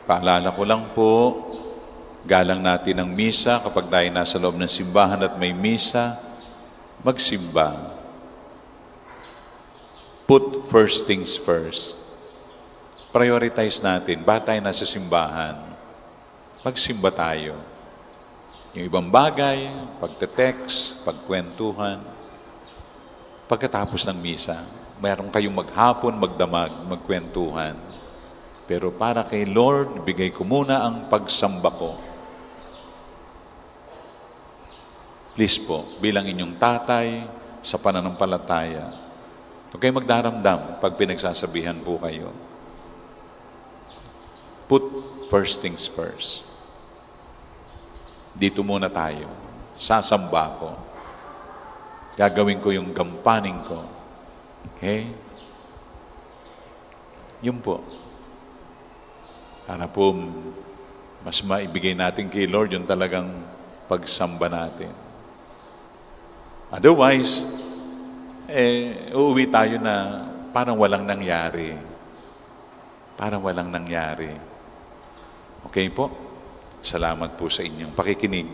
Paalala ko lang po, galang natin ang misa kapag tayo nasa loob ng simbahan at may misa, magsimba. Put first things first. Prioritize natin, ba tayo nasa simbahan? Magsimba tayo. Yung ibang bagay, pagte-text, pagkwentuhan, pagkatapos ng misa, mayroon kayong maghapon, magdamag, magkwentuhan. Pero para kay Lord, bigay ko muna ang pagsamba ko. Please po, bilang inyong tatay sa pananampalataya, huwag kayong magdaramdam pag pinagsasabihan po kayo. Put first things first. Dito muna tayo. Sasamba ko. Gagawin ko yung gampanin ko. Okay? Yun po. Para po mas maibigay natin kay Lord yung talagang pagsamba natin. Otherwise, uuwi tayo na parang walang nangyari. Parang walang nangyari. Okay po? Salamat po sa inyong pakikinig.